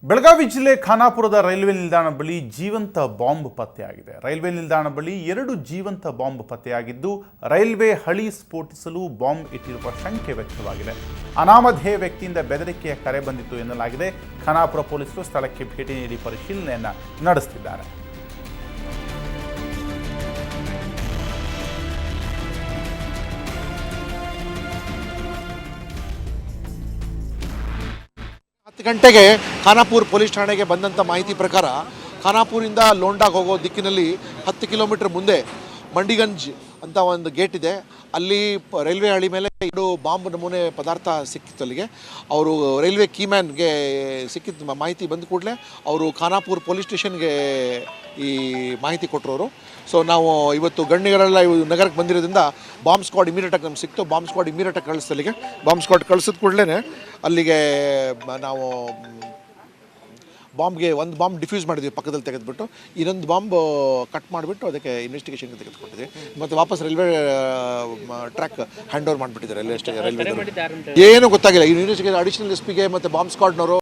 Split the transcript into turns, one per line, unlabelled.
ಬೆಳಗಾವಿ ಜಿಲ್ಲೆ ಖಾನಾಪುರದ ರೈಲ್ವೆ ನಿಲ್ದಾಣ ಬಳಿ ಜೀವಂತ ಬಾಂಬ್ ಪತ್ತೆಯಾಗಿದೆ. ರೈಲ್ವೆ ನಿಲ್ದಾಣ ಬಳಿ 2 ಜೀವಂತ ಬಾಂಬ್ ಪತ್ತೆಯಾಗಿದ್ದು, ರೈಲ್ವೆ ಹಳಿ ಸ್ಫೋಟಿಸಲು ಬಾಂಬ್ ಇಟ್ಟಿರುವ ಶಂಕೆ ವ್ಯಕ್ತವಾಗಿದೆ. ಅನಾಮಧೇಯ ವ್ಯಕ್ತಿಯಿಂದ ಬೆದರಿಕೆಯ ಕರೆ ಬಂದಿತ್ತು ಎನ್ನಲಾಗಿದೆ. ಖಾನಾಪುರ ಪೊಲೀಸರು ಸ್ಥಳಕ್ಕೆ ಭೇಟಿ ನೀಡಿ ಪರಿಶೀಲನೆಯನ್ನ ನಡೆಸುತ್ತಿದ್ದಾರೆ.
ಗಂಟೆಗೆ ಖಾನಾಪುರ ಪೊಲೀಸ್ ಠಾಣೆಗೆ ಬಂದಂಥ ಮಾಹಿತಿ ಪ್ರಕಾರ ಖಾನಾಪುರಿಂದ ಲೋಂಡಾಗೆ ಹೋಗೋ ದಿಕ್ಕಿನಲ್ಲಿ 10 ಕಿಲೋಮೀಟರ್ ಮುಂದೆ ಮಂಡಿಗಂಜ್ ಅಂತ ಒಂದು ಗೇಟ್ ಇದೆ. ಅಲ್ಲಿ ರೈಲ್ವೆ ಹಳಿ ಮೇಲೆ 2 ಬಾಂಬ್ ನಮೂನೆ ಪದಾರ್ಥ ಸಿಕ್ಕಿತ್ತು. ಅಲ್ಲಿಗೆ ಅವರು ರೈಲ್ವೆ ಕೀಮ್ಯಾನ್ಗೆ ಸಿಕ್ಕಿದ ಮಾಹಿತಿ ಬಂದ ಕೂಡಲೇ ಅವರು ಖಾನಾಪುರ ಪೊಲೀಸ್ ಸ್ಟೇಷನ್ಗೆ ಈ ಮಾಹಿತಿ ಕೊಟ್ಟರು. ಸೊ ನಾವು ಇವತ್ತು ಗಣ್ಯಗಳೆಲ್ಲ ನಗರಕ್ಕೆ ಬಂದಿರೋದ್ರಿಂದ ಬಾಂಬ್ ಸ್ಕ್ವಾಡ್ ಇಮಿಡಿಯೇಟಾಗಿ ನಮ್ಗೆ ಸಿಕ್ತು. ಬಾಂಬ್ ಸ್ಕ್ವಾಡ್ ಇಮಿಡಿಯೇಟಾಗಿ ಕಳಿಸ್ತು. ಅಲ್ಲಿಗೆ ಬಾಂಬ್ ಸ್ಕ್ವಾಡ್ ಕಳಿಸಿದ ಕೂಡಲೇ ಅಲ್ಲಿಗೆ ನಾವು ಬಾಂಬ್ಗೆ ಒಂದು ಬಾಂಬ್ ಡಿಫ್ಯೂಸ್ ಮಾಡಿದ್ವಿ, ಪಕ್ಕದಲ್ಲಿ ತೆಗೆದುಬಿಟ್ಟು ಇನ್ನೊಂದು ಬಾಂಬ್ ಕಟ್ ಮಾಡಿಬಿಟ್ಟು ಅದಕ್ಕೆ ಇನ್ವೆಸ್ಟಿಗೇಷನ್ಗೆ ತೆಗೆದುಕೊಟ್ಟಿದ್ವಿ. ಮತ್ತು ವಾಪಸ್ ರೈಲ್ವೆ ಟ್ರ್ಯಾಕ್ ಹ್ಯಾಂಡ್ ಓವರ್ ಮಾಡಿಬಿಟ್ಟಿದ್ದಾರೆ. ರೈಲ್ವೆ ಏನು ಗೊತ್ತಾಗಿಲ್ಲ. ಈ ಇನ್ವೆಸ್ಟಿಗೇಷನ್ ಅಡಿಷನಲ್ SP ಗೆ ಮತ್ತು ಬಾಂಬ್ ಸ್ಕ್ವಾಡ್ನವರು